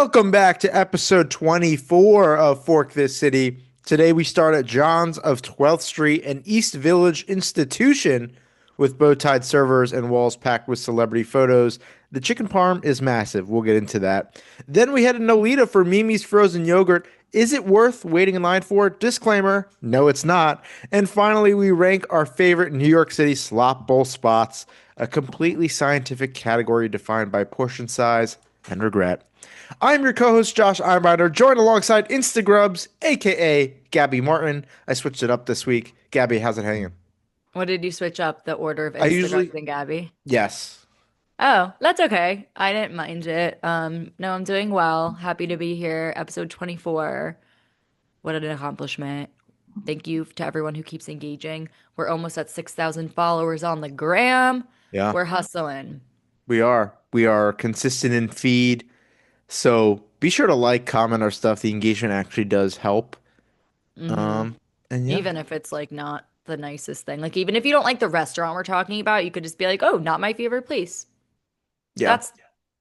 Welcome back to episode 24 of Fork This City. Today we start at John's of 12th Street, an East Village institution with bow-tied servers and walls packed with celebrity photos. The chicken parm is massive. We'll get into that. Then we head to Nolita for Mimi's frozen yogurt. Is it worth waiting in line for? Disclaimer, no, it's not. And finally, we rank our favorite New York City slop bowl spots, a completely scientific category defined by portion size and regret. I'm your co-host Josh Einbinder, joined alongside Instagrubs, aka Gabby Martin. I switched it up this week. Gabby, how's it hanging? What did you switch up the order of I usually Instagrams and Gabby? yes. Oh, that's okay. I didn't mind it. No, I'm doing well. Happy to be here. Episode 24. What an accomplishment. Thank you to everyone who keeps engaging. We're almost at 6,000 followers on the gram. Yeah, We're hustling. we are. We are consistent in feed. So be sure to like, comment our stuff. The engagement actually does help. hmm Um, and yeah, Even if it's like not the nicest thing. Like even if you don't like the restaurant we're talking about, you could just be like, "Oh, not my favorite place." yeah. That's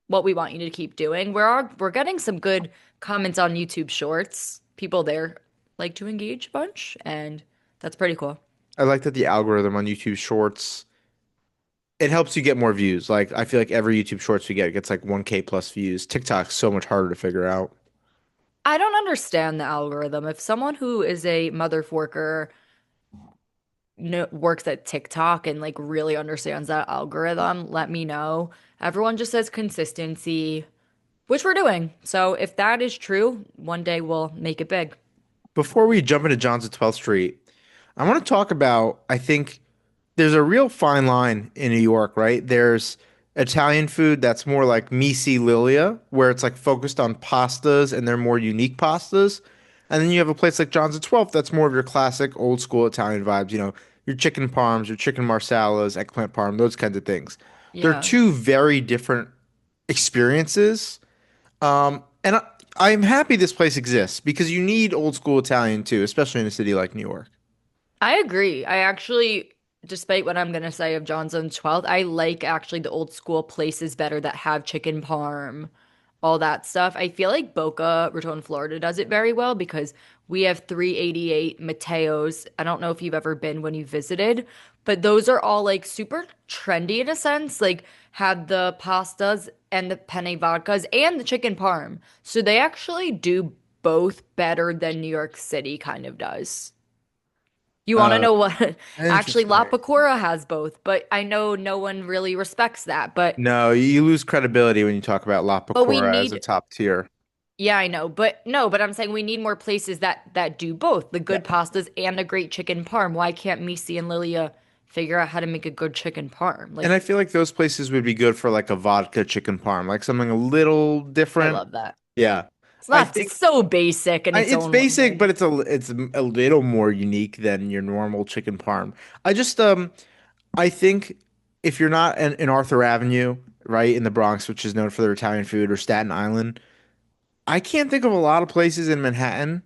what we want you to keep doing. We're getting some good comments on YouTube Shorts. People there like to engage a bunch, and that's pretty cool. I like that the algorithm on YouTube Shorts, it helps you get more views. Like I feel like every YouTube Shorts we get gets like 1K plus views. TikTok's so much harder to figure out. I don't understand the algorithm. If someone who is a mother forker works at TikTok and like really understands that algorithm, let me know. Everyone just says consistency, which we're doing. So if that is true, one day we'll make it big. Before we jump into John's at 12th Street, I want to talk about, I think there's a real fine line in New York, right? There's Italian food that's more like Misi Lilia, where it's like focused on pastas and they're more unique pastas. And then you have a place like John's at 12th that's more of your classic old school Italian vibes, your chicken parms, your chicken marsalas, eggplant parm, those kinds of things. They're Yeah. two very different experiences. I'm happy this place exists because you need old school Italian too, especially in a city like New York. I agree. I actually, despite what I'm gonna say of John's on 12th, I like actually the old school places better that have chicken parm, all that stuff. I feel like Boca Raton, Florida does it very well because we have 388 Mateos. I don't know if you've ever been when you visited, but those are all like super trendy in a sense, like have the pastas and the penne vodkas and the chicken parm. So they actually do both better than New York City kind of does. You want to Uh, know what? Actually, La Interesting. Pecora has both, but I know no one really respects that. No, you lose credibility when you talk about La But we Pecora as a need, top tier. yeah, I know, but no, but I'm saying we need more places that do both the Yeah. good pastas and a great chicken parm. Why can't Missy and Lilia figure out how to make a good chicken parm? And I Like, feel like those places would be good for like a vodka chicken parm, like something a little I different. love that. Yeah. It's I not think so basic in its it's own basic, way. but it's a little more unique than your normal chicken parm. I just I think if you're not in Arthur Avenue, right, in the Bronx, which is known for their Italian food, or Staten Island, I can't think of a lot of places in Manhattan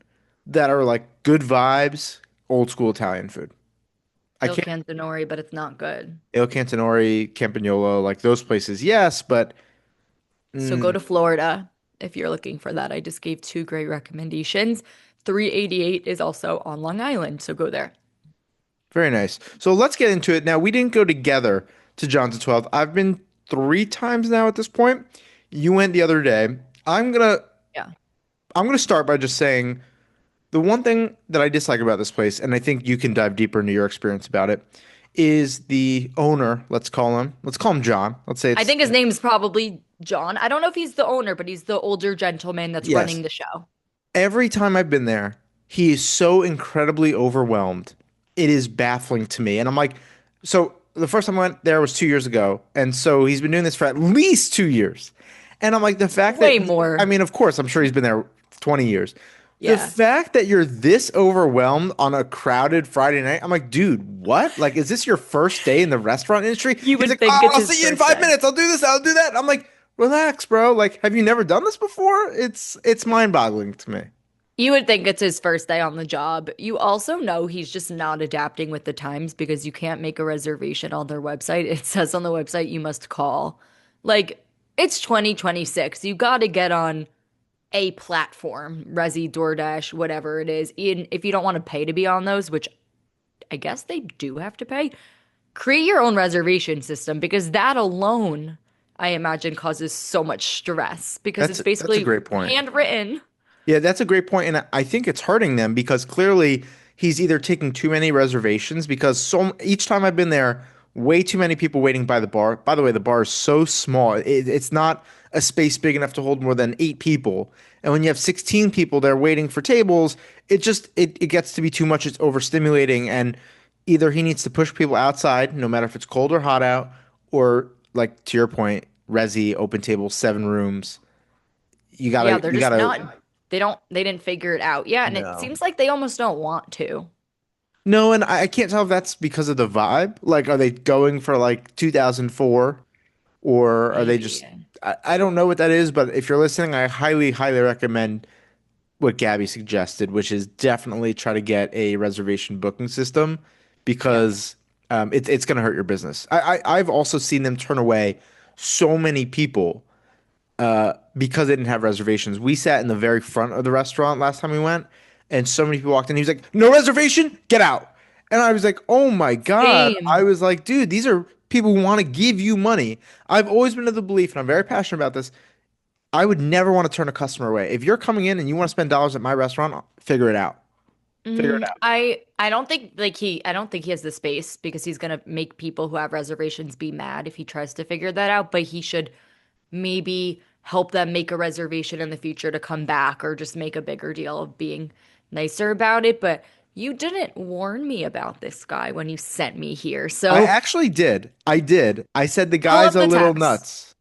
that are like good vibes, old school Italian food. I Il can't. Cantonori, but it's not good. Il Cantonori, Campagnolo, like those places, yes, but So go mm, to Florida if you're looking for that. I just gave two great recommendations. 388 is also on Long Island, so go there. very nice. So let's get into it. Now, we didn't go together to John's at 12. I've been three times now at this point. You went the other day. I'm gonna Yeah. I'm gonna start by just saying the one thing that I dislike about this place, and I think you can dive deeper into your experience about it, is the owner, let's call him John. Let's say I it's think his name's probably John. I don't know if he's the owner, but he's the older gentleman that's yes. running the show. Every time I've been there, he is so incredibly overwhelmed. It is baffling to me. And I'm like, so the first time I went there was 2 years ago. And so he's been doing this for at least 2 years. And I'm like, the fact that, Way I more. mean, of course, I'm sure he's been there 20 years. The Yeah. fact that you're this overwhelmed on a crowded Friday night, I'm like, dude, what? Like, is this your first day in the restaurant industry? You He's would like, think oh, it's I'll his see you in first five day. minutes. I'll do this. I'll do that. I'm like, relax, bro. Like, have you never done this before? It's mind-boggling to me. You would think it's his first day on the job. You also know he's just not adapting with the times because you can't make a reservation on their website. It says on the website you must call. Like, it's 2026. You got to get on a platform, Resi, DoorDash, whatever it is. Even if you don't want to pay to be on those, which I guess they do have to pay, create your own reservation system because that alone, I imagine, causes so much stress because it's That's a basically great point. handwritten. Yeah, that's a great point, and I think it's hurting them because clearly he's either taking too many reservations because so each time I've been there, way too many people waiting by the bar. By the way, the bar is so small; it's not a space big enough to hold more than 8 people. And when you have 16 people there waiting for tables, it gets to be too much. It's overstimulating, and either he needs to push people outside, no matter if it's cold or hot out, or like to your point, resi, open table, 7 rooms. Yeah, they're You just gotta. not, they didn't figure it out. Yeah, and it No. seems like they almost don't want to. No, and I can't tell if that's because of the vibe. Like, are they going for like 2004 or are they Maybe. just, I don't know what that is, but if you're listening, I highly, highly recommend what Gabby suggested, which is definitely try to get a reservation booking system Yep. because it's going to hurt your business. I've also seen them turn away so many people because they didn't have reservations. We sat in the very front of the restaurant last time we went, and so many people walked in. He was like, "No reservation, get out!" And I was like, "Oh my God!" I Same. was like, "Dude, these are people who want to give you money." I've always been of the belief, and I'm very passionate about this. I would never want to turn a customer away. If you're coming in and you want to spend dollars at my restaurant, figure it out. Figure it out. I don't think like I don't think he has the space because he's gonna make people who have reservations be mad if he tries to figure that out, but he should maybe help them make a reservation in the future to come back or just make a bigger deal of being nicer about it. But you didn't warn me about this guy when you sent me here. I So actually did. I did. I said the pull guy's up a the little text. nuts.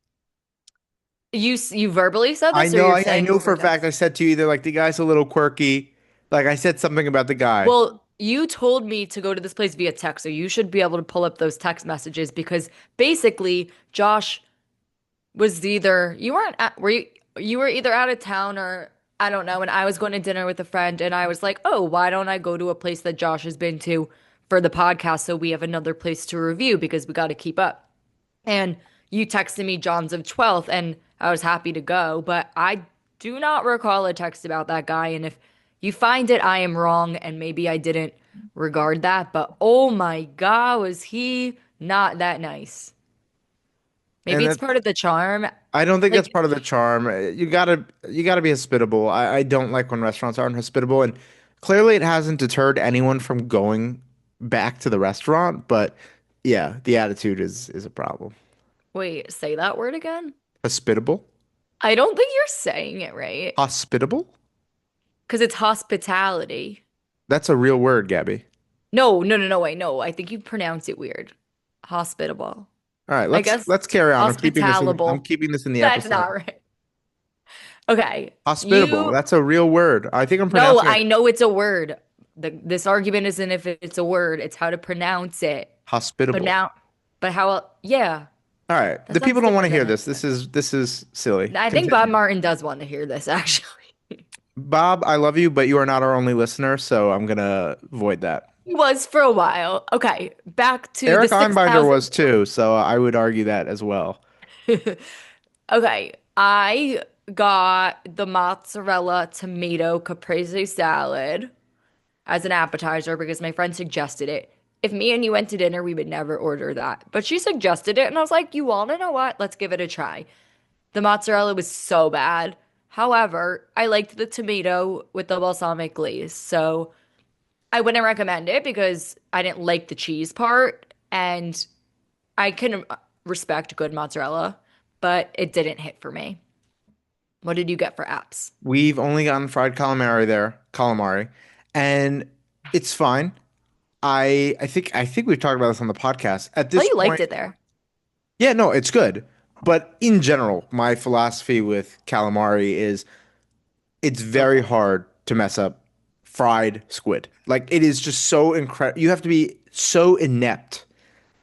You verbally said I this or know. you're I saying know over for a fact I text? said to you either like the guy's a little quirky. Like I said something about the guy. Well, you told me to go to this place via text, so you should be able to pull up those text messages because basically Josh was either you weren't at, were you were either out of town or I don't know, and I was going to dinner with a friend and I was like, "Oh, why don't I go to a place that Josh has been to for the podcast so we have another place to review because we got to keep up." And you texted me John's of 12th and I was happy to go, but I do not recall a text about that guy and if you find it, I am wrong and maybe I didn't regard that, but oh my God, was he not that nice? Maybe And it's that part of the charm. I don't think that's Like, part of the charm. You gotta be hospitable. I don't like when restaurants aren't hospitable, and clearly it hasn't deterred anyone from going back to the restaurant. But yeah, the attitude is a problem. wait, say that word again? Hospitable? I don't think you're saying it right Hospitable? because it's hospitality. That's a real word, Gabby. No, no, no, no, wait, no. I think you pronounce it weird. Hospitable. All right, I guess let's carry on. I'm hospitalable. keeping this in the That's episode. not right. Okay. Hospitable. You, That's a real word. I think I'm no, pronouncing I it know it's a word. This argument isn't if it's a word, it's how to pronounce it. But hospitable. now, but how, yeah, All right. that The people sounds don't want to different hear than it this. said. This is silly. I think Bob Continue. Martin does want to hear this, actually. Bob, I love you, but you are not our only listener, so I'm gonna avoid that. He was for a while. Okay, back to the Eric Einbinder 6,000. was too, so I would argue that as well. Okay, I got the mozzarella tomato caprese salad as an appetizer because my friend suggested it. If me and you went to dinner, we would never order that. But she suggested it, and I was like, you want to know what? Let's give it a try. The mozzarella was so bad. However, I liked the tomato with the balsamic glaze. So I wouldn't recommend it because I didn't like the cheese part. And I can respect good mozzarella, but it didn't hit for me. What did you get for apps? We've only gotten fried calamari, and it's fine. I think we've talked about this on the podcast. At I thought this you liked point, it there. yeah, no, it's good. But in general, my philosophy with calamari is it's very Okay. hard to mess up fried squid. Like it is just so incredible. You have to be so inept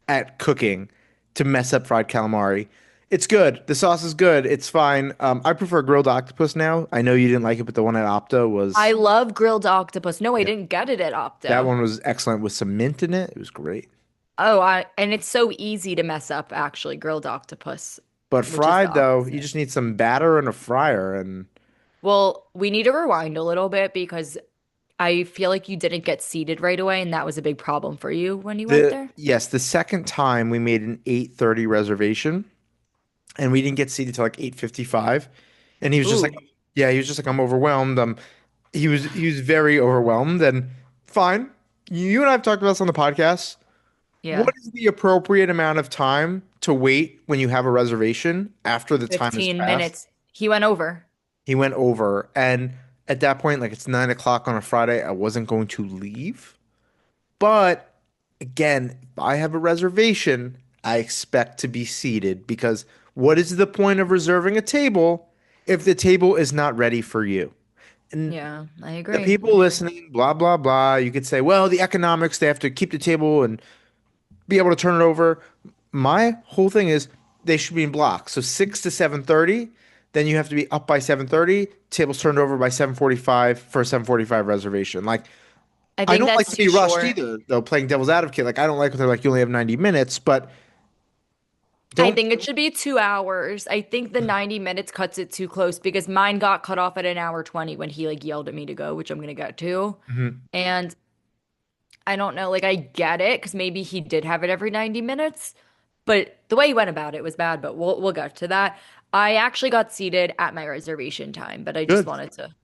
at cooking to mess up fried calamari. It's good. The sauce is good. It's fine. I prefer grilled octopus now. I know you didn't like it, but the one at Opta I was, love grilled octopus. No, I yeah, didn't get it at that Opto. one was excellent with some mint in it. It was great. Oh, and it's so easy to mess up actually grilled octopus, But which is the fried though, you opposite. just need some batter and a fryer, and Well, we need to rewind a little bit because I feel like you didn't get seated right away, and that was a big problem for you when you went The there. yes, the second time we made an 8:30 reservation and we didn't get seated till like 8:55. And he was just like, Ooh, yeah, he was just like, I'm overwhelmed. He was very overwhelmed and fine. You and I have talked about this on the podcast. What yeah. is the appropriate amount of time to wait when you have a reservation after the time has 15 passed? minutes. He went over. He went over, and at that point, like it's 9 o'clock on a Friday, I wasn't going to leave. But again, if I have a reservation, I expect to be seated because what is the point of reserving a table if the table is not ready for you? And Yeah, I the agree. people listening, blah, blah, blah, you could say, well, the economics, they have to keep the table and be able to turn it over. My whole thing is they should be in blocks. So 6 to 7:30, then you have to be up by 7:30, tables turned over by 7:45 for a 7:45 reservation. Like I I think don't like that's to too be rushed short. either, though, playing devil's advocate. Like I don't like when they're like you only have 90 minutes, but I don't think it should be 2 hours. I think the 90 minutes cuts it too close because mine got cut off at an hour 20 when he like yelled at me to go, which I'm gonna get to. Mhm. And I don't know, like I get it because maybe he did have it every 90 minutes, but the way he went about it was bad, but we'll get to that. I actually got seated at my reservation time, but I just Good. wanted to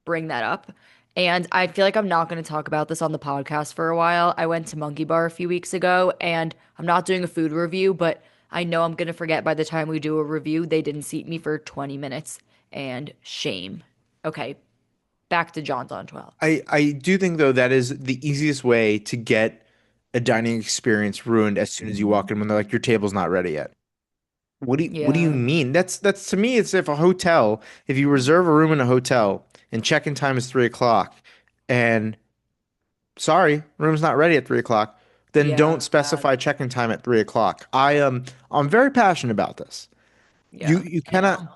bring that up. And I feel like I'm not going to talk about this on the podcast for a while. I went to Monkey Bar a few weeks ago and I'm not doing a food review, but I know I'm going to forget by the time we do a review. They didn't seat me for 20 minutes and shame. Okay, back to John's on 12. I do think though that is the easiest way to get a dining experience ruined as soon as you walk in when they're like your table's not ready yet. What do you Yeah. mean? That's to me, it's if a hotel, if you reserve a room in a hotel and check-in time is 3 o'clock and sorry, room's not ready at 3 o'clock, then Yeah, don't it's bad. specify check-in time at 3 o'clock. I'm very passionate about this. You Yeah, you I cannot know.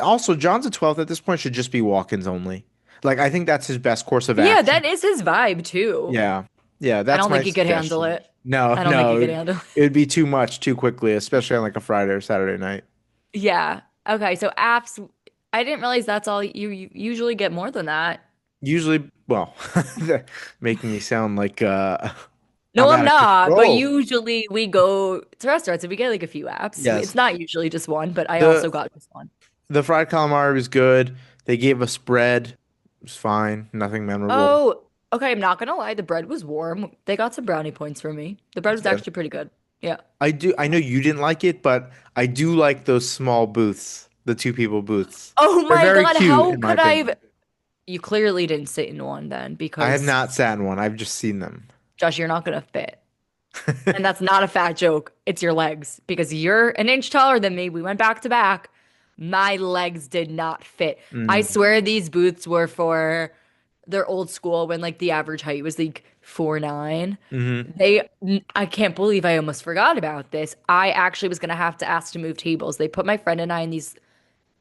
also John's at 12th at this point should just be walk-ins only. Like I think that's his best course of Yeah, action. that is his vibe too. Yeah. Yeah, I that's don't my think he could handle suggestion. it. No, I don't think he no, could handle it. it would be too much too quickly, especially on like a Friday or Saturday night. Yeah. Okay, so apps, I didn't realize that's all you usually get more than that. Usually, well, making me sound like No, I'm I'm out of not. But control. usually we go to restaurants and we get like a few apps. Yes. It's not usually just one, but I The also got just one. the fried calamari was good. They gave us bread. It was fine. Nothing memorable. Oh, okay. I'm not gonna lie. The bread was warm. They got some brownie points from me. The bread That's was good. actually pretty good. Yeah. I know you didn't like it, but I do like those small booths, the two people booths. Oh They're my very God. cute How in my could I have? opinion. You clearly didn't sit in one then I have because not sat in one. I've just seen them. Josh, you're not gonna fit. And that's not a fat joke. It's your legs because you're an inch taller than me. We went back to back. My legs did not fit. I Mm. swear these boots were for their old school when like the average height was like 4'9". Hmm. I can't believe I almost forgot about this. I actually was gonna have to ask to move tables. They put my friend and I in these,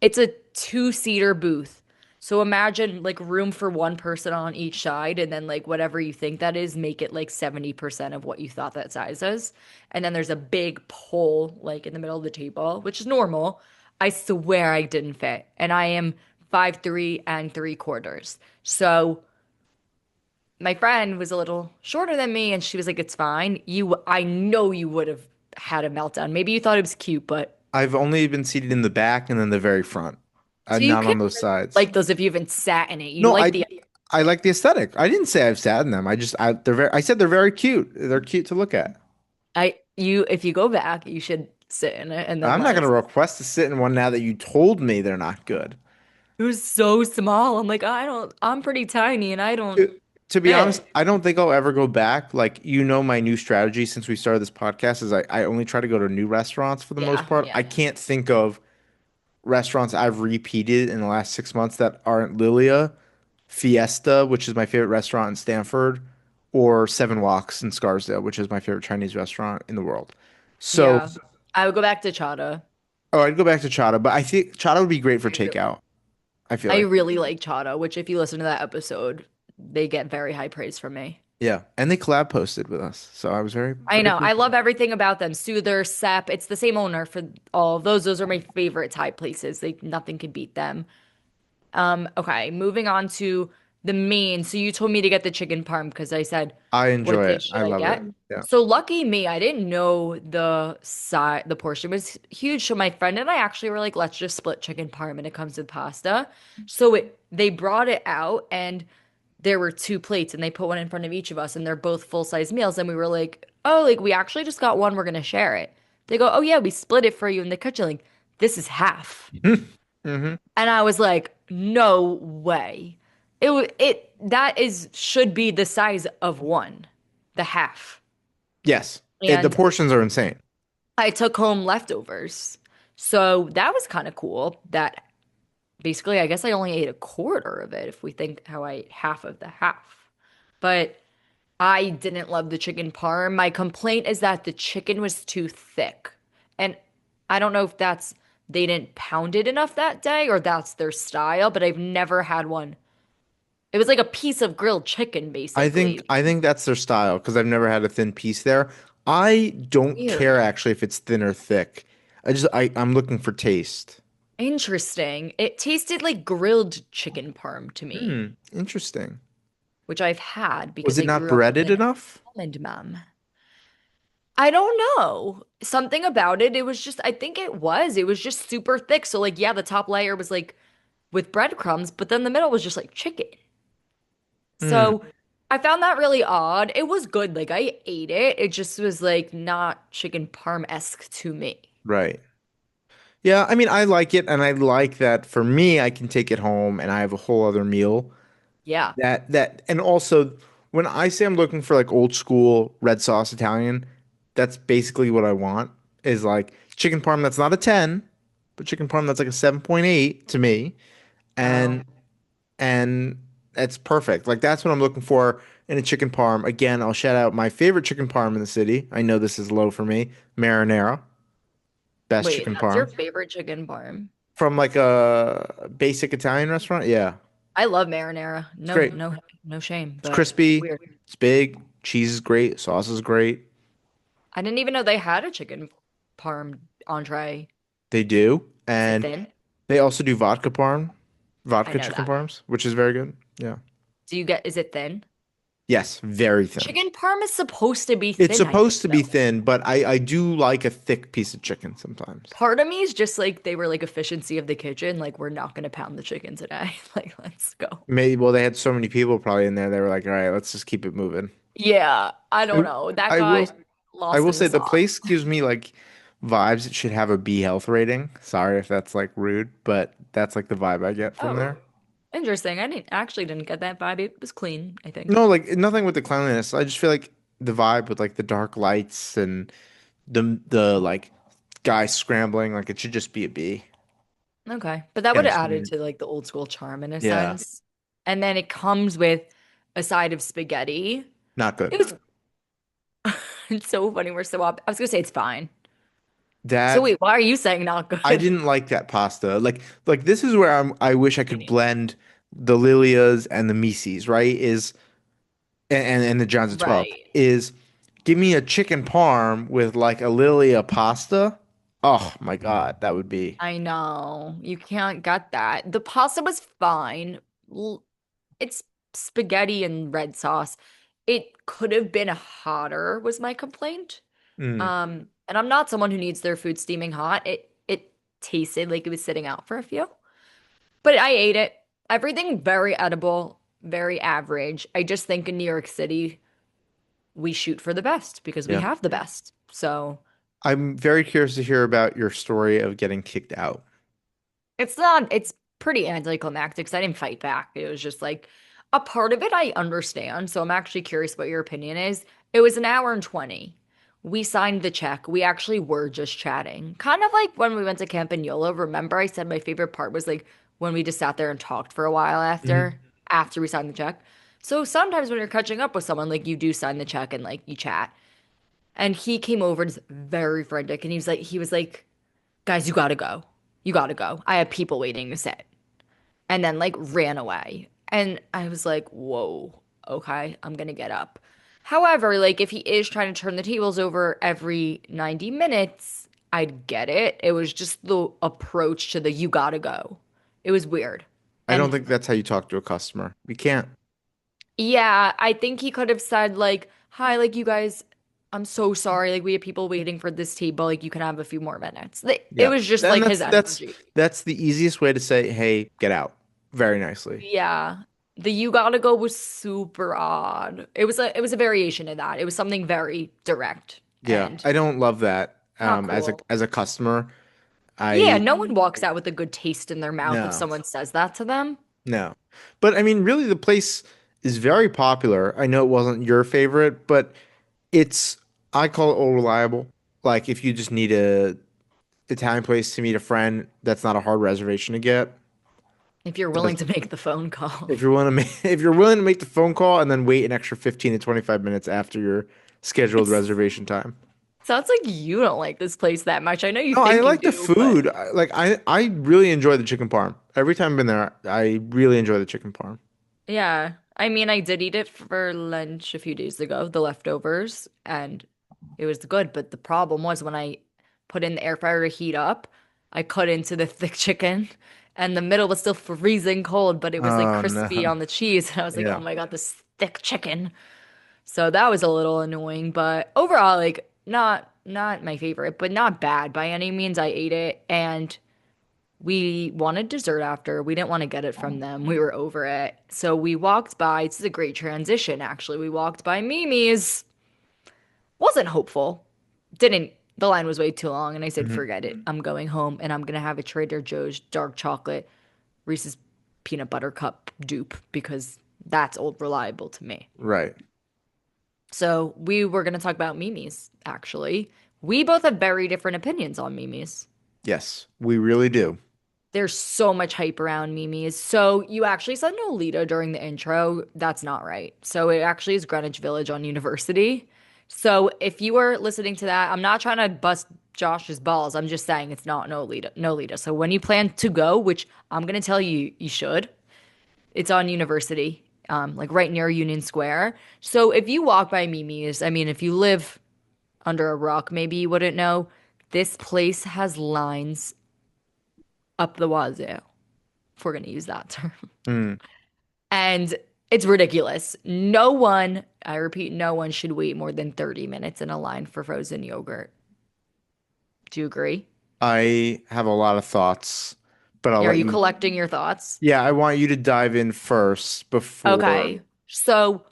it's a two-seater booth. So imagine like room for one person on each side, and then like whatever you think that is, make it like 70% of what you thought that size is. And then there's a big pole like in the middle of the table, which is normal. I swear I didn't fit. And I am 5'3" and 3/4. So my friend was a little shorter than me, and she was like, "It's fine. I know you would have had a meltdown. Maybe you thought it was cute, but I've only been seated in the back and then the very front. so you Not can on those sides. like those if you haven't sat in it. You No, like the I like the aesthetic. I didn't say I've sat in them. I said they're very cute. They're cute to look at. if you go back, you should sit in it and then I'm not let gonna us. request to sit in one now that you told me they're not good. It was so small. I'm like, I'm pretty tiny and I don't To, to be honest, fit. I don't think I'll ever go back. Like, my new strategy since we started this podcast is I only try to go to new restaurants for the most Yeah, part. yeah, I yeah. can't think of restaurants I've repeated in the last 6 months that aren't Lilia, Fiesta, which is my favorite restaurant in Stanford, or Seven Walks in Scarsdale, which is my favorite Chinese restaurant in the world. So, Yeah. I would go back to Chata. oh, I'd go back to Chata, but I think Chata would be great for I really, takeout. I feel I like. really like Chata, which if you listen to that episode, they get very high praise from me. Yeah, and they collab posted with us, so I was very, I very know. I pleased with love that. everything about them. Soother, Sep. It's the same owner for all of those. Those are my favorite Thai places. They nothing can beat them. Okay, moving on to the main. So you told me to get the chicken parm because I said, I what enjoy it. dish I should I love it. get? Yeah. So lucky me, I didn't know the portion was huge. So my friend and I actually were like, let's just split chicken parm and it comes with pasta. So they brought it out and there were two plates and they put one in front of each of us and they're both full-size meals. And we were like, oh, like we actually just got one, we're gonna share it. They go, oh yeah, we split it for you in the kitchen. Like, this is half. hmm And I was like, no way. It that is should be the size of one, the half. Yes. The And portions are insane. I took home leftovers. So that was kind of cool that basically I guess I only ate a quarter of it if we think how I ate half of the half. But I didn't love the chicken parm. My complaint is that the chicken was too thick. And I don't know if that's they didn't pound it enough that day or that's their style, but I've never had one. It was like a piece of grilled chicken, basically. I think that's their style because I've never had a thin piece there. I don't care Weird. actually if it's thin or thick. I'm looking for taste. Interesting. It tasted like grilled chicken parm to me, Interesting. which I've had Was because it I not grew up with breaded an enough? almond mom. I don't know. Something about it. It was just, I think it was. It was just super thick. So, like, yeah, the top layer was like with breadcrumbs, but then the middle was just like chicken. Hmm. So I found that really odd. It was good. Like, I ate it. It just was like not chicken parm-esque to me. Right. Yeah, I mean, I like it, and I like that for me, I can take it home and I have a whole other meal. Yeah. And also when I say I'm looking for like old school red sauce Italian, that's basically what I want is like chicken parm that's not a 10, but chicken parm that's like a 7.8 to me. Oh, And and it's perfect. Like that's what I'm looking for in a chicken parm. Again, I'll shout out my favorite chicken parm in the city. I know this is low for me. Marinara, best wait, chicken that's your parm favorite chicken parm? from like a basic Italian restaurant. Yeah. I love marinara. It's No, great. no, no shame, It's but crispy, weird. it's big, cheese is great, sauce is great. I didn't even know they had a chicken parm entree. They do. Is it And thin? they also do vodka parm, I vodka know chicken that. parms, which is very good. Yeah. Is it thin? Yes, very thin. Chicken parm is supposed to be It's thin, I think, supposed to be though. thin, but I do like a thick piece of chicken sometimes. Part of me is just like they were like efficiency of the kitchen, like we're not gonna pound the chicken today. Like, let's go. Maybe, well, they had so many people probably in there, they were like, all right, let's just keep it moving. Yeah, I don't I, know. That I will got I lost will in the say the sauce. place gives me like vibes it should have a B health rating. Sorry if that's like rude, but that's like the vibe I get from Oh, there. interesting. I didn't actually didn't get that vibe. It was clean, I think. No, like nothing with the cleanliness. I just feel like the vibe with like the dark lights and the like guy scrambling, like it should just be a B. Okay. But that would Kind have of added sweet. to like the old school charm in a Yeah, sense. And then it comes with a side of spaghetti. not good. It was it's so funny. We're so up. I was gonna say it's fine. So That wait, why are you saying not I good? didn't like that pasta. Like this is where I wish I Me could neither. blend the Lilias and the Mises, right? Is and the Johns of 12 Right. is give me a chicken parm with like a Lilia pasta. Oh my God, that would be I know. You can't get that. The pasta was fine. L- It's spaghetti and red sauce. It could have been hotter, was my complaint. mm, And I'm not someone who needs their food steaming hot. It tasted like it was sitting out for a few, but I ate it. Everything very edible, very average. I just think in New York City, we shoot for the best because we yeah. have the best. So I'm very curious to hear about your story of getting kicked out. it's pretty anticlimactic because I didn't fight back. It was just like a part of it I understand. So I'm actually curious what your opinion is. It was an hour and 20. We signed the check. We actually were just chatting. Kind of like when we went to Campagnola. Remember, I said my favorite part was like when we just sat there and talked for a while Mhm. after we signed the check. So sometimes when you're catching up with someone, like you do sign the check and like you chat. And he came over and was very frantic and he was like, guys, you gotta go. You gotta go. I have people waiting to sit. And then like ran away. And I was like, whoa, okay, I'm gonna get up. However, like if he is trying to turn the tables over every 90 minutes, I'd get it. It was just the approach to the you gotta go. It was weird. I don't think that's how you talk to a customer. You can't. Yeah, I think he could have said like, "Hi, like you guys, I'm so sorry. Like we have people waiting for this table. Like you can have a few more minutes." It Yeah. was just And like his that's energy. that's the easiest way to say, "Hey, get out." Very nicely. Yeah. The you gotta go was super odd. It was a variation of that. It was something very direct Yeah, and I don't love that not as a cool. customer. Yeah, I no one walks out with a good taste in their mouth if no. someone says that to them. No. But I mean, really the place is very popular. I know it wasn't your favorite, but it's I call it all reliable. Like if you just need a Italian place to meet a friend, that's not a hard reservation to get. If you're willing Does to make the phone call. if you're willing to make if you're willing to make the phone call and then wait an extra 15 to 25 minutes after your scheduled It's reservation time. sounds like you don't like this place that much. I know you No, I think you like the do, but food. I really enjoy the chicken parm. Every time I've been there, I really enjoy the chicken parm. yeah. I mean, I did eat it for lunch a few days ago, the leftovers, and it was good. But the problem was when I put in the air fryer to heat up, I cut into the thick chicken, and the middle was still freezing cold, but it was like Oh crispy no. on the cheese. And I was like, oh Yeah. my God, this thick chicken. So that was a little annoying, but overall, like not my favorite, but not bad by any means. I ate it and we wanted dessert after. We didn't want to get it from them. We were over it. So we walked by. This is a great transition, actually. We walked by Mimi's. Wasn't hopeful. Didn't. The line was way too long, and I said, Mhm. forget it. I'm going home and I'm gonna have a Trader Joe's dark chocolate Reese's peanut butter cup dupe because that's old reliable to me. Right. So we were gonna talk about Mimi's, actually. We both have very different opinions on Mimi's. Yes, we really do. There's so much hype around Mimi's. So you actually said Nolita during the intro. That's not right. So it actually is Greenwich Village on University. So if you were listening to that, I'm not trying to bust Josh's balls. I'm just saying it's not Nolita. Nolita. So when you plan to go, which I'm gonna tell you you should, it's on University, like right near Union Square. So if you walk by Mimi's, I mean, if you live under a rock, maybe you wouldn't know. This place has lines up the wazoo, if we're going to use that term. Mm. And it's ridiculous. No one, I repeat, no one should wait more than 30 minutes in a line for frozen yogurt. Do you agree? I have a lot of thoughts, but I'll Are let you you. collecting your thoughts? Yeah, I want you to dive in first before. Okay. So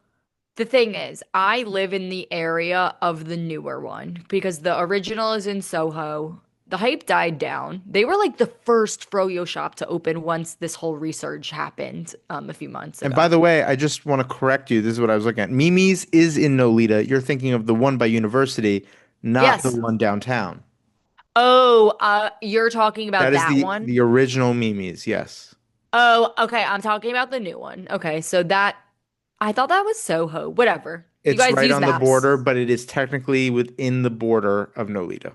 the thing is, I live in the area of the newer one because the original is in Soho. The hype died down. They were like the first Froyo shop to open once this whole resurge happened a few months And by ago. the way, I just want to correct you. This is what I was looking at. Mimi's is in Nolita. You're thinking of the one by University, not the Yes. one downtown. Oh, you're talking about That is that the one? the original Mimi's. Yes. Oh, okay. I'm talking about the new one. Okay, so that I thought that was Soho. Whatever. You It's guys right use on the maps. border, but it is technically within the border of Nolita.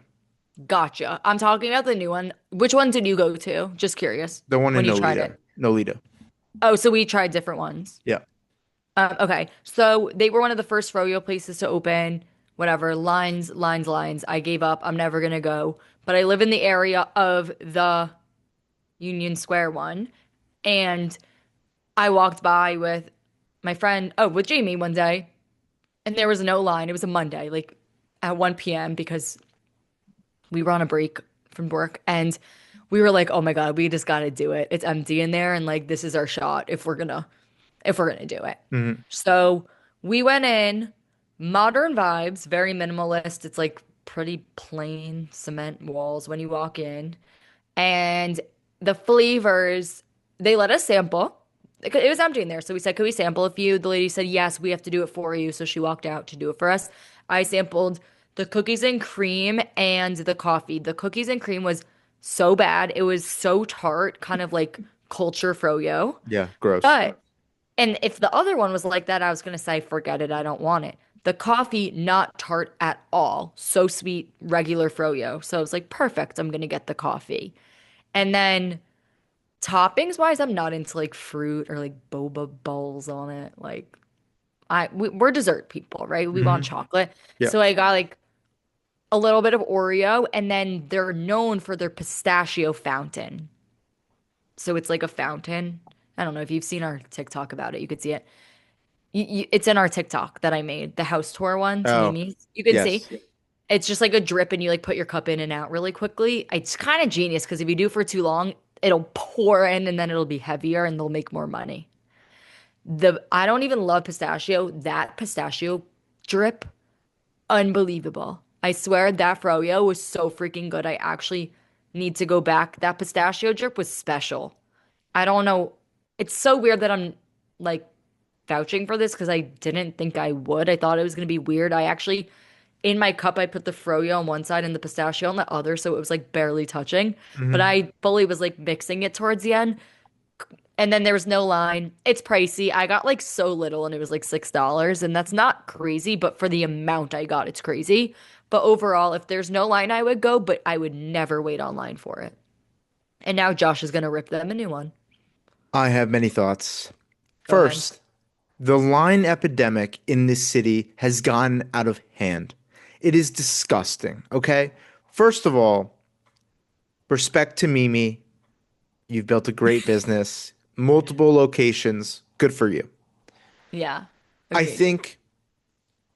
Gotcha. I'm talking about the new one. Which one did you go to? Just curious. The one in When you tried Nolita. it. Nolita. Oh, so we tried different ones. Yeah. Okay. So they were one of the first Froyo places to open. Whatever. Lines, lines, lines. I gave up. I'm never gonna go. But I live in the area of the Union Square one. And I walked by with my friend, oh, with Jamie one day, and there was no line. It was a Monday, like at 1 p.m. because we were on a break from work and we were like, "Oh my God, we just got to do it. It's empty in there and like this is our shot if we're going to do it." Hmm. So, we went in, modern vibes, very minimalist. It's like pretty plain cement walls when you walk in. And the flavors, they let us sample. It was empty in there. So we said, could we sample a few? The lady said, yes, we have to do it for you. So she walked out to do it for us. I sampled the cookies and cream and the coffee. The cookies and cream was so bad. It was so tart, kind of like culture froyo. Yeah. Gross. But, and if the other one was like that, I was going to say, forget it. I don't want it. The coffee, not tart at all. So sweet, regular froyo. So I was like, perfect. I'm going to get the coffee. And then toppings wise, I'm not into like fruit or like boba balls on it. Like we're dessert people, right? We want Hmm. chocolate. Yeah. So I got like a little bit of Oreo and then they're known for their pistachio fountain. So it's like a fountain I don't know if you've seen our TikTok about it. You could see it. It's in our TikTok that I made, the house tour one to Oh, Mimi's. You can see. yes. It's just like a drip and you like put your cup in and out really quickly. It's kind of genius because if you do for too long, it'll pour in and then it'll be heavier and they'll make more money. The I don't even love pistachio. That pistachio drip, unbelievable. I swear that Froyo was so freaking good. I actually need to go back. That pistachio drip was special. I don't know. It's so weird that I'm like vouching for this because I didn't think I would. I thought it was going to be weird. I actually, in my cup, I put the Froyo on one side and the pistachio on the other, so it was like barely touching. But Hmm. I fully was like mixing it towards the end. And then there was no line. It's pricey. I got like so little and it was like $6. And that's not crazy, but for the amount I got, it's crazy. But overall, if there's no line, I would go, but I would never wait online for it. And now Josh is going to rip them a new one. I have many thoughts. Go ahead. First, the line epidemic in this city has gotten out of hand. It is disgusting, okay? First of all, respect to Mimi. You've built a great business, multiple locations. Good for you. Yeah, I agreed. think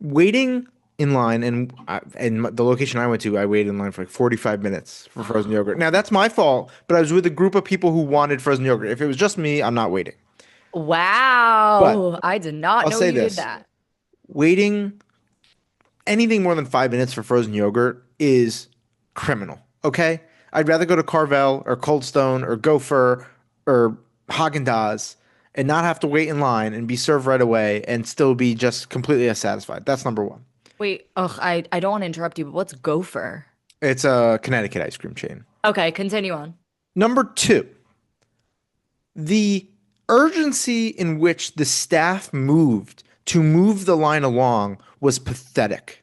waiting in line and the location I went to, I waited in line for like 45 minutes for frozen yogurt. Now that's my fault, but I was with a group of people who wanted frozen yogurt. If it was just me, I'm not waiting. But Wow. I did not I'll know say you did this, that. waiting anything more than 5 minutes for frozen yogurt is criminal. Okay, I'd rather go to Carvel or Cold Stone or Gopher or Haagen-Dazs and not have to wait in line and be served right away and still be just completely unsatisfied. That's number one. Wait, ugh, I don't want to interrupt you, but what's gopher? It's a Connecticut ice cream chain. Okay, continue on. Number two, the urgency in which the staff moved to move the line along was pathetic.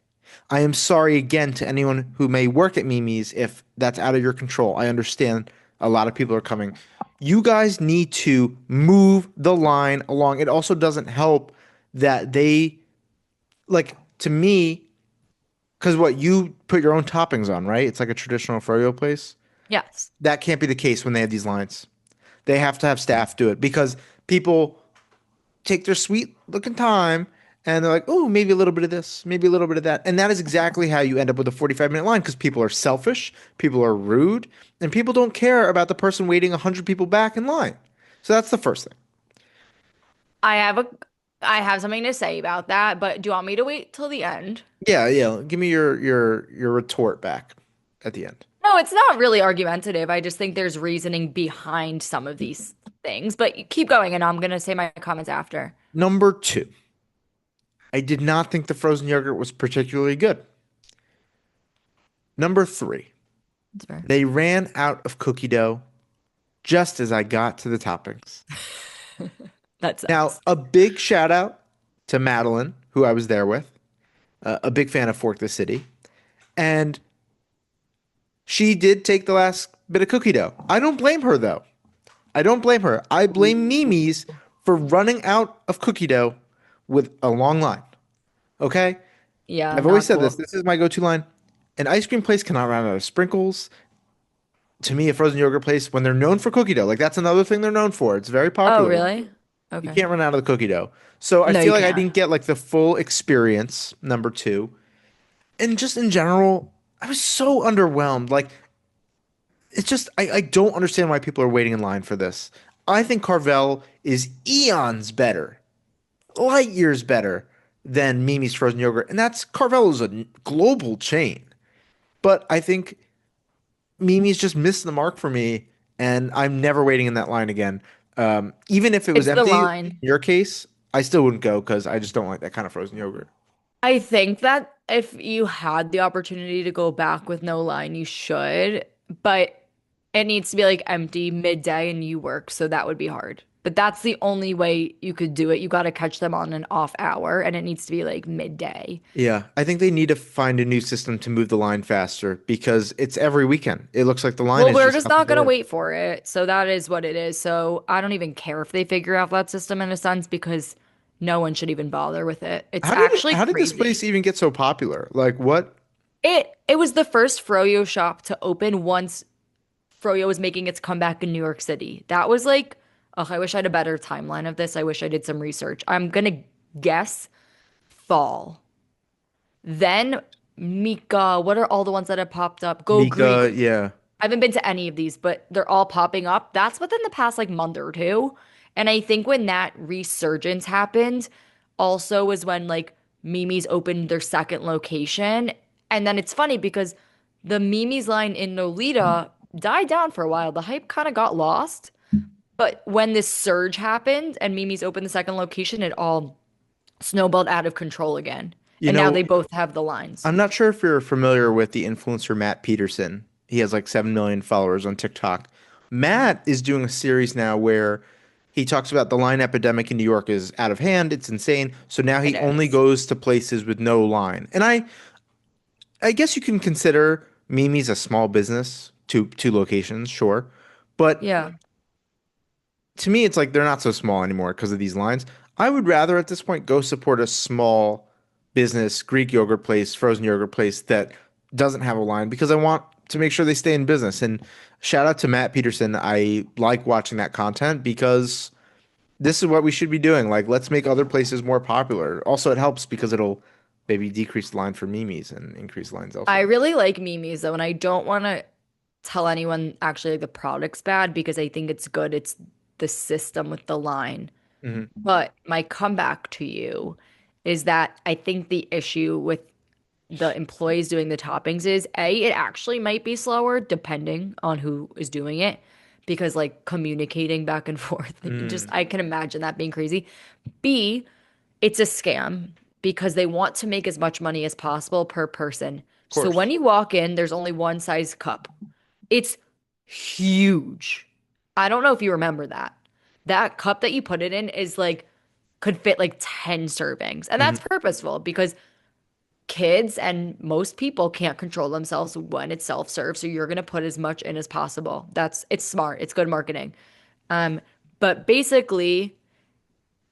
I am sorry again to anyone who may work at Mimi's if that's out of your control. I understand a lot of people are coming. You guys need to move the line along. It also doesn't help that they, like, to me, because what you put your own toppings on, right? It's like a traditional froyo place. Yes. That can't be the case when they have these lines. They have to have staff do it because people take their sweet looking time and they're like, oh, maybe a little bit of this, maybe a little bit of that. And that is exactly how you end up with a 45-minute line because people are selfish, people are rude, and people don't care about the person waiting 100 people back in line. So that's the first thing. I have a I have something to say about that, but do you want me to wait till the end? Yeah, yeah. Give me your retort back at the end. No, it's not really argumentative. I just think there's reasoning behind some of these things. But you keep going, and I'm gonna say my comments after. Number two, I did not think the frozen yogurt was particularly good. Number three, That's fair. they ran out of cookie dough just as I got to the toppings. That Now, sucks. a big shout out to Madeline, who I was there with, a big fan of Fork the City, and she did take the last bit of cookie dough. I don't blame her though. I don't blame her. I blame Mimi's for running out of cookie dough with a long line. Okay? Yeah, I've always not said this. cool. This is my go-to line. An ice cream place cannot run out of sprinkles. To me, a frozen yogurt place, when they're known for cookie dough, like that's another thing they're known for. It's very Oh, popular. really? You Okay. can't run out of the cookie dough. So I No, feel you like I can't. didn't get like the full experience, number two. And just in general, I was so underwhelmed. Like it's just I don't understand why people are waiting in line for this. I think Carvel is eons better, light years better than Mimi's frozen yogurt. And that's Carvel is a global chain. But I think Mimi's just missed the mark for me, and I'm never waiting in that line again. Even if it was It's the empty, in line. your case, I still wouldn't go because I just don't like that kind of frozen yogurt. I think that if you had the opportunity to go back with no line, you should, but it needs to be like empty midday and you work, so that would be hard. But that's the only way you could do it. You got to catch them on an off hour and it needs to be like midday. Yeah, I think they need to find a new system to move the line faster because it's every weekend. It looks like the line Well, is we're just just out the not going to door. wait for it. So that is what it is. So I don't even care if they figure out that system in a sense because no one should even bother with it. It's actually How did this place crazy. even get so popular? Like what? It was the first Froyo shop to open once Froyo was making its comeback in New York City. That was like Oh, I wish I had a better timeline of this. I wish I did some research. I'm gonna guess fall. Then Mika, what are all the ones that have popped up? Go Greek. Mika, yeah. I haven't been to any of these, but they're all popping up. That's within the past like month or two. And I think when that resurgence happened, also was when like Mimi's opened their second location. And then it's funny because the Mimi's line in Nolita died down for a while. The hype kind of got lost. But when this surge happened and Mimi's opened the second location, it all snowballed out of control again. You And now know, they both have the lines. I'm not sure if you're familiar with the influencer Matt Peterson. He has like 7 million followers on TikTok. Matt is doing a series now where he talks about the line epidemic in New York is out of hand. It's insane. So now It he only is. goes to places with no line. And I guess you can consider Mimi's a small business, two locations, sure. But Yeah. to me, it's like they're not so small anymore because of these lines. I would rather at this point go support a small business, Greek yogurt place, frozen yogurt place that doesn't have a line because I want to make sure they stay in business. And shout out to Matt Peterson. I like watching that content because this is what we should be doing. Like, let's make other places more popular. Also, it helps because it'll maybe decrease the line for Mimi's and increase lines I elsewhere. really like Mimi's though, and I don't want to tell anyone actually like the product's bad because I think it's good. It's the system with the line. Hmm. But my comeback to you is that I think the issue with the employees doing the toppings is A, it actually might be slower depending on who is doing it because like communicating back and forth, just Mm, I can imagine that being crazy. B, it's a scam because they want to make as much money as possible per person. of So course. when you walk in, there's only one size cup. It's huge. I don't know if you remember that. That cup that you put it in is like could fit like 10 servings. And that's Hmm. purposeful because kids and most people can't control themselves when it's self-serve. So you're going to put as much in as possible. It's smart. It's good marketing. Um, but basically,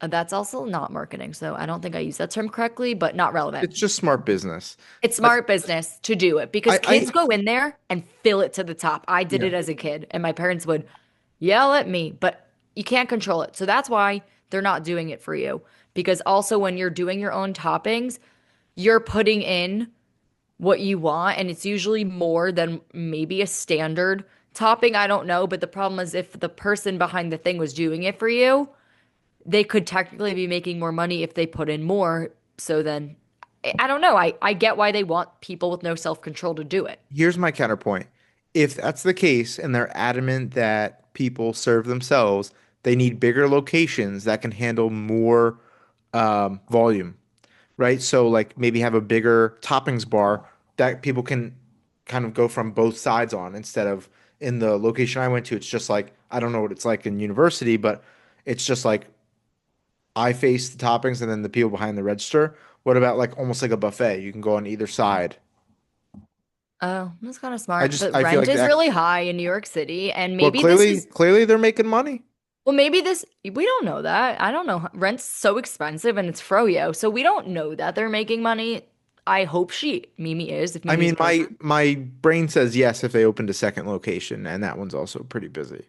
that's also not marketing. So I don't think I use that term correctly, but not relevant. It's just smart business. It's That's, smart business to do it because I, kids go in there and fill it to the top. I did yeah. it as a kid, and my parents would yell at me, but you can't control it. So that's why they're not doing it for you. Because also, when you're doing your own toppings, you're putting in what you want, and it's usually more than maybe a standard topping. I don't know. But the problem is, if the person behind the thing was doing it for you, they could technically be making more money if they put in more. So then I don't know. I get why they want people with no self-control to do it. Here's my counterpoint. If that's the case and they're adamant that people serve themselves, they need bigger locations that can handle more volume, right? So, like maybe have a bigger toppings bar that people can kind of go from both sides on instead of in the location I went to. It's just like, I don't know what it's like in university, but it's just like I face the toppings and then the people behind the register. What about like almost like a buffet? You can go on either side. Oh, that's kind of smart. But I feel rent like is that. really high in New York City. And Well, maybe this is, clearly they're making money. well, maybe this, we don't know that. I don't know. Rent's so expensive and it's Froyo. So we don't know that they're making money. I hope Mimi is, if I Mimi's mean, both. my brain says yes if they opened a second location, and that one's also pretty busy.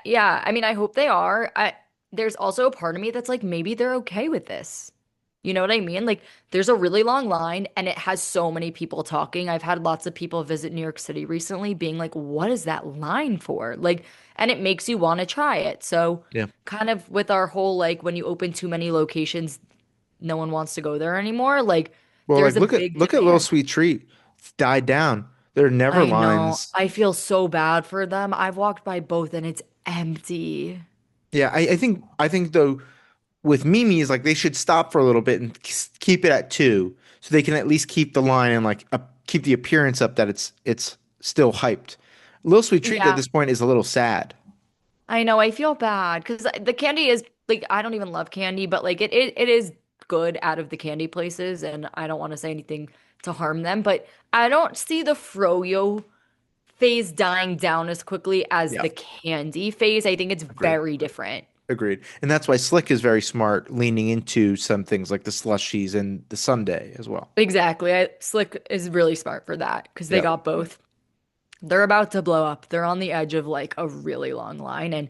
Yeah, I mean, I hope they are. There's also a part of me that's like, maybe they're okay with this. You know what I mean? Like, there's a really long line and it has so many people talking. I've had lots of people visit New York City recently being like, what is that line for? Like, and it makes you want to try it. So, Yeah. kind of with our whole, like, when you open too many locations, no one wants to go there anymore. Like, Well, there's like a big look at Little demand. Sweet Treat. It's died down. There are never I know. lines. I feel so bad for them. I've walked by both and it's empty. Yeah, I think though with Mimi's like they should stop for a little bit and keep it at two, so they can at least keep the line and like keep the appearance up that it's still hyped. Little Sweet Treat at Yeah. this point is a little sad. I know, I feel bad because the candy is like I don't even love candy, but like it is good out of the candy places, and I don't want to say anything to harm them, but I don't see the Froyo phase dying down as quickly as Yeah, the candy phase. I think it's agreed. very different. Agreed. And that's why Slick is very smart, leaning into some things like the slushies and the sundae as well. Exactly. Slick is really smart for that because they Yeah. got both. They're about to blow up. They're on the edge of like a really long line, and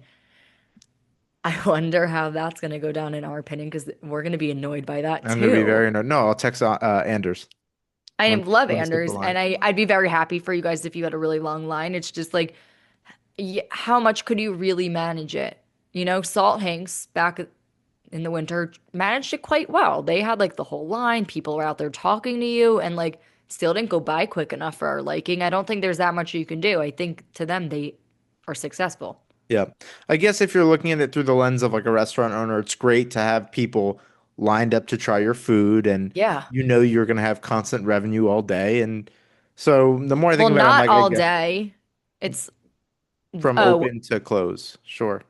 I wonder how that's going to go down in our opinion because we're going to be annoyed by that I'm gonna be too. very no. I'll text Anders. I love Let him skip the Anders, line. and I'd be very happy for you guys if you had a really long line. It's just like, how much could you really manage it? Salt Hanks back in the winter managed it quite well. They had like the whole line, people were out there talking to you, and like still didn't go by quick enough for our liking. I don't think there's that much you can do. I think to them, they are successful. Yeah. I guess if you're looking at it through the lens of like a restaurant owner, it's great to have people lined up to try your food and Yeah. you know you're going to have constant revenue all day. And so the more I think Well, about it, I'm not like, I all get day. It's, from oh, open to close. Sure.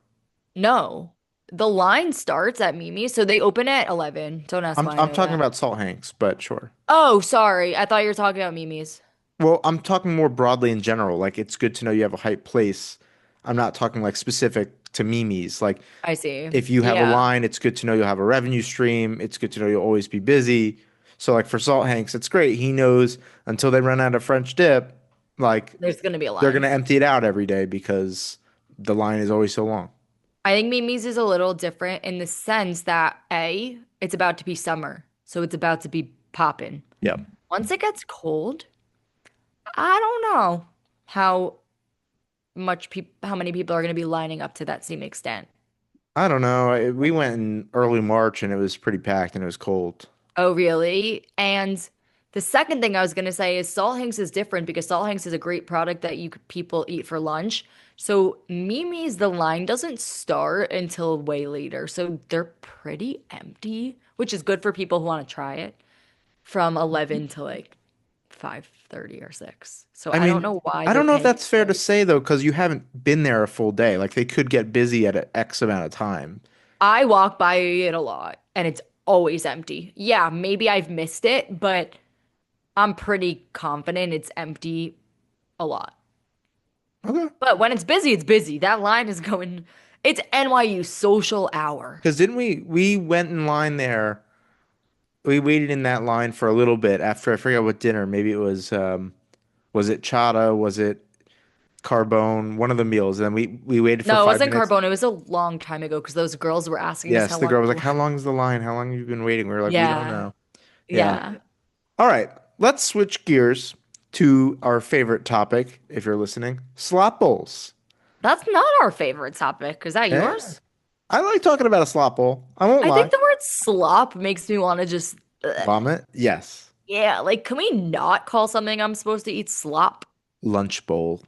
no. The line starts at Mimi's, so they open at 11. Don't ask why I I'm know talking that. about Salt Hanks, but sure. Oh, sorry. I thought you were talking about Mimi's. Well, I'm talking more broadly in general. Like it's good to know you have a hype place. I'm not talking like specific to Mimi's. Like I see. if you have a Yeah. line, it's good to know you'll have a revenue stream. It's good to know you'll always be busy. So like for Salt Hanks, it's great. He knows until they run out of French dip, like There's going to be a they're gonna line. empty it out every day because the line is always so long. I think Mimi's is a little different in the sense that it's about to be summer, so it's about to be popping. Yeah. Once it gets cold, I don't know how how many people are going to be lining up to that same extent. I don't know. We went in early March and it was pretty packed and it was cold. Oh, really? And the second thing I was going to say is Salt Hanks is different because Salt Hanks is a great product that people eat for lunch. So Mimi's, the line doesn't start until way later. So they're pretty empty, which is good for people who want to try it from 11 to like 5:30 or 6. So I I don't mean, know why I they're don't know if paying that's fair to price. say though, because you haven't been there a full day. Like they could get busy at an X amount of time. I walk by it a lot and it's always empty. Yeah, maybe I've missed it, but I'm pretty confident it's empty a lot. Okay. But when it's busy, it's busy. That line is going, it's NYU social hour. Because didn't we went in line there? We waited in that line for a little bit after I forget what dinner. Maybe it was it chata? Was it carbone? One of the meals. And then we waited for No, it five wasn't minutes. Carbone. It was a long time ago because those girls were asking us Yes, how the long girl was the like, "How line. long is the line? How long have you been waiting?" We were like, "We don't Yeah. know." Yeah. Yeah. All right. Let's switch gears to our favorite topic, if you're listening, slop bowls. That's not our favorite topic. Is that Eh? yours? I like talking about a slop bowl. I won't I think lie. the word slop makes me want to just, Vomit? Yes. yeah, like, can we not call something I'm supposed to eat slop? Lunch bowl.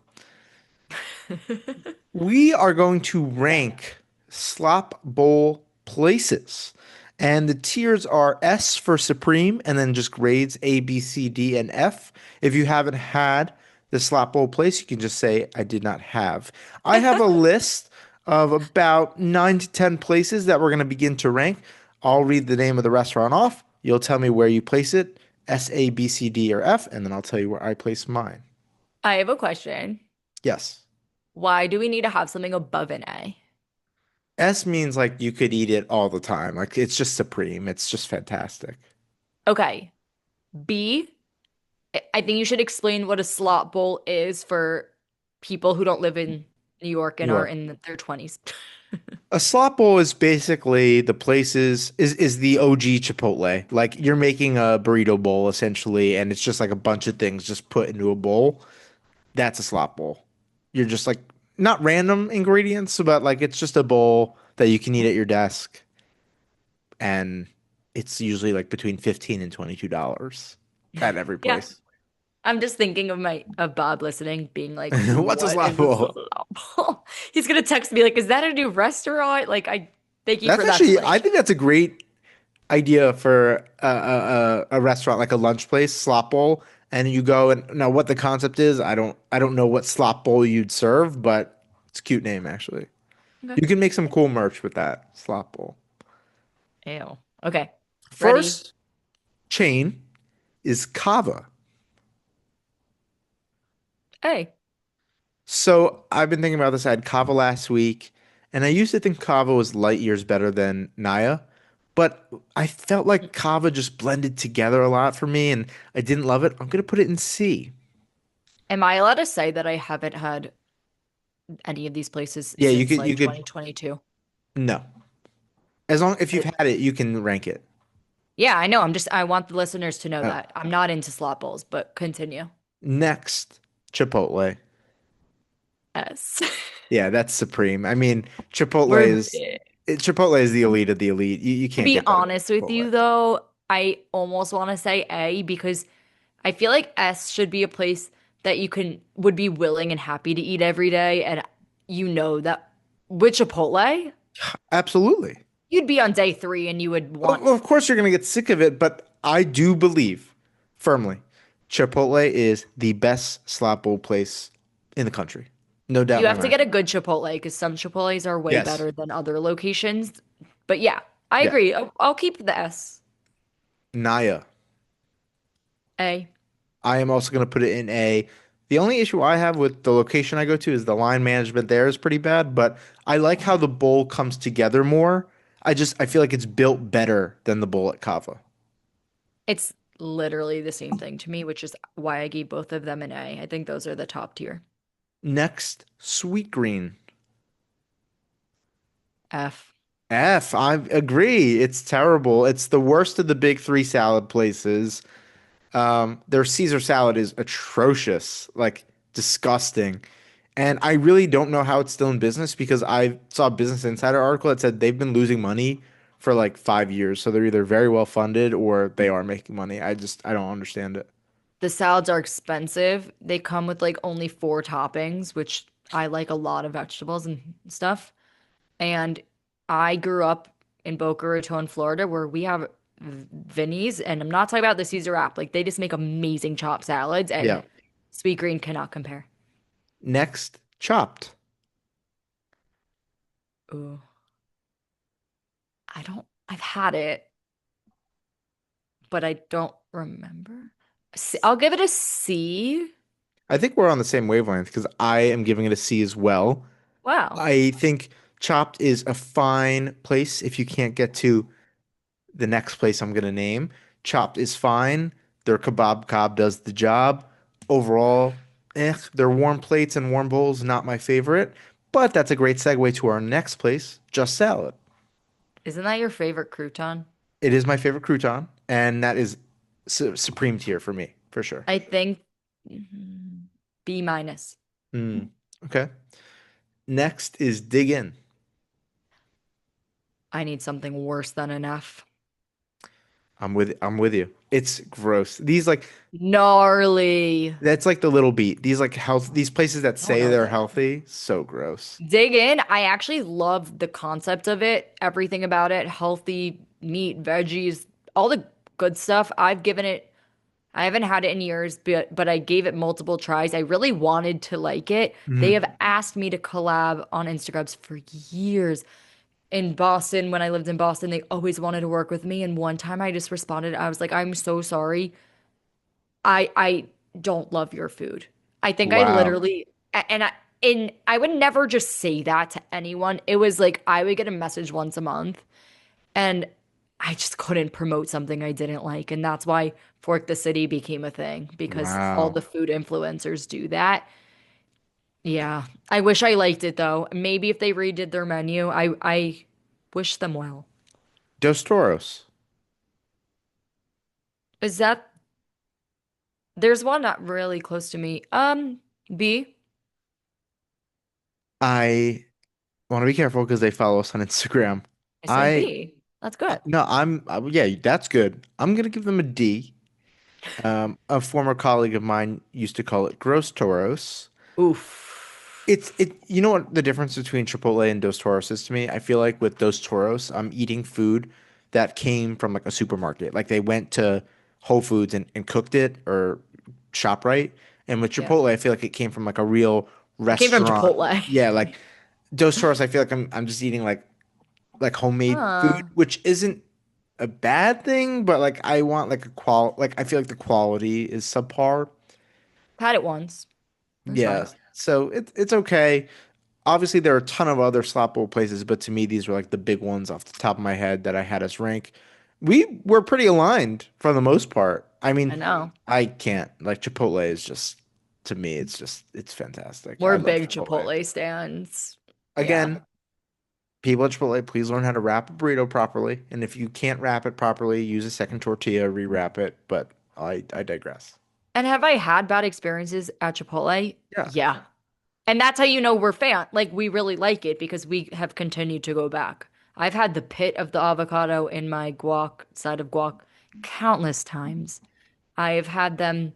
We are going to rank slop bowl places. And the tiers are S for Supreme and then just grades A, B, C, D, and F. If you haven't had the slop bowl place, you can just say, I did not have. I have a list of about 9 to 10 places that we're going to begin to rank. I'll read the name of the restaurant off. You'll tell me where you place it, S, A, B, C, D, or F, and then I'll tell you where I place mine. I have a question. Yes. Why do we need to have something above an A? S means like you could eat it all the time. Like it's just supreme. It's just fantastic. Okay. B, I think you should explain what a slop bowl is for people who don't live in New York New and are York. in their 20s. A slop bowl is basically the places is the OG Chipotle. Like you're making a burrito bowl essentially, and it's just like a bunch of things just put into a bowl. That's a slop bowl. You're just like not random ingredients, but like it's just a bowl that you can eat at your desk, and it's usually like between 15 and $22 at every Yeah. place. I'm just thinking of Bob listening, being like, What's a "What slop is a bowl? slop bowl?" He's gonna text me like, "Is that a new restaurant?" Like, I thank you That's for that actually, I explanation. think that's a great idea for a restaurant like a lunch place, slop bowl, and you go and now what the concept is, I don't know what slop bowl you'd serve, but it's a cute name actually. Okay. You can make some cool merch with that slop bowl. Ew. Okay. Ready? First chain is Kava. Hey. So I've been thinking about this. I had Kava last week, and I used to think Kava was light years better than Naya, but I felt like Kava just blended together a lot for me, and I didn't love it. I'm gonna put it in C. Am I allowed to say that I haven't had any of these places Yeah, since you like could 2022? No. As long if you've But had it, you can rank it. yeah, I know. I want the listeners to know Oh. that. I'm not into slop bowls, but continue. Next, Chipotle. S. Yeah, that's supreme. I mean, Chipotle We're is Chipotle is the elite of the elite. You To can't be get better honest than with Chipotle. you, though, I almost want to say A because I feel like S should be a place that you would be willing and happy to eat every day. And you know that with Chipotle, Absolutely. you'd be on day three and you would want, Of course, you're going to get sick of it, but I do believe firmly Chipotle is the best slot bowl place in the country. No doubt you in my have to mind. get a good Chipotle because some Chipotles are way Yes. better than other locations. But yeah, I Yeah. agree. I'll keep the S. Naya. A. I am also going to put it in A. The only issue I have with the location I go to is the line management there is pretty bad, but I like how the bowl comes together more. I feel like it's built better than the bowl at Kava. It's literally the same thing to me, which is why I gave both of them an A. I think those are the top tier. Next, Sweet Green. F. F, I agree. It's terrible. It's the worst of the big three salad places. Their Caesar salad is atrocious, like disgusting. And I really don't know how it's still in business because I saw a Business Insider article that said they've been losing money for like 5 years. So they're either very well funded or they are making money. I don't understand it. The salads are expensive. They come with like only four toppings, which I like a lot of vegetables and stuff. And I grew up in Boca Raton, Florida, where we have Vinny's, and I'm not talking about the Caesar wrap. Like they just make amazing chopped salads, Yeah. and Sweet Green cannot compare. Next, Chopped. Ooh, I've had it, but I don't remember. I'll give it a C. I think we're on the same wavelength because I am giving it a C as well. Wow. I think Chopped is a fine place if you can't get to the next place I'm gonna name. Chopped is fine. Their kebab cob does the job. Overall, their warm plates and warm bowls not my favorite, but that's a great segue to our next place, Just Salad. Isn't that your favorite crouton? It is my favorite crouton, and that is supreme tier for me for sure. I think B minus. Mm, okay. Next is Dig In. I need something worse than an F. I'm with you. It's gross. These like Gnarly. that's like the little beat. These like health these places that I don't say know they're this. healthy, so gross. Dig in. I actually love the concept of it, everything about it, healthy meat, veggies, all the good stuff. I haven't had it in years, but I gave it multiple tries. I really wanted to like it. They Mm. have asked me to collab on Instagrams for years. In Boston, when I lived in Boston, they always wanted to work with me. And one time I just responded, I was like, I'm so sorry. I don't love your food. I think I Wow. literally and I would never just say that to anyone. It was like I would get a message once a month and I just couldn't promote something I didn't like. And that's why Fork the City became a thing because all Wow. the food influencers do that. Yeah. I wish I liked it though. Maybe if they redid their menu, I wish them well. Dos Toros. Is that there's one not really close to me. B. I want to be careful because they follow us on Instagram. I said I B. That's good. no, yeah, that's good. I'm gonna give them a D. A former colleague of mine used to call it gross toros. Oof. You know what the difference between Chipotle and Dos Toros is to me? I feel like with Dos Toros, I'm eating food that came from like a supermarket. Like they went to Whole Foods and cooked it or ShopRite. And with Yeah. Chipotle, I feel like it came from like a real It came from restaurant. Chipotle. Yeah, like Dos Toros, I feel like I'm just eating like homemade food, Huh. which isn't a bad thing, but like I want like I feel like the quality is subpar. Had it once. It's Yeah. fine. So it's okay. Obviously, there are a ton of other slot bowl places, but to me, these were like the big ones off the top of my head that I had us rank. We were pretty aligned for the most part. I I mean, know. I can't like Chipotle is just to me, it's fantastic. I We're love big Chipotle. Chipotle stands. Yeah. Again, People at Chipotle, please learn how to wrap a burrito properly. And if you can't wrap it properly, use a second tortilla, rewrap it. But I digress. And have I had bad experiences at Chipotle? Yeah. Yeah. And that's how you know we're fan. Like we really like it because we have continued to go back. I've had the pit of the avocado in my guac, side of guac, countless times. I've had them.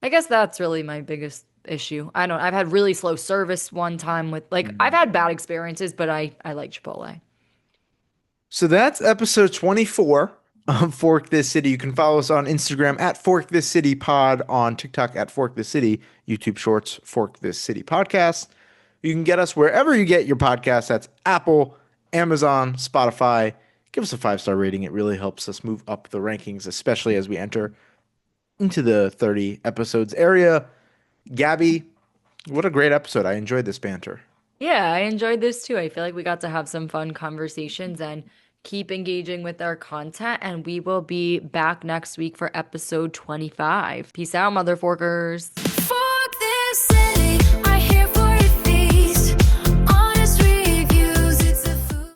I guess that's really my biggest issue. I've had really slow service one time with like I've Mhm. had bad experiences, but I like Chipotle. So that's episode 24 of Fork This City. You can follow us on Instagram at Fork This City Pod, on TikTok at Fork This City, YouTube Shorts, Fork This City Podcast. You can get us wherever you get your podcasts. That's Apple, Amazon, Spotify. Give us a 5-star rating. It really helps us move up the rankings, especially as we enter into the 30 episodes area. Gabby, what a great episode. I enjoyed this banter. Yeah, I enjoyed this too. I feel like we got to have some fun conversations and keep engaging with our content. And we will be back next week for episode 25. Peace out, motherforkers.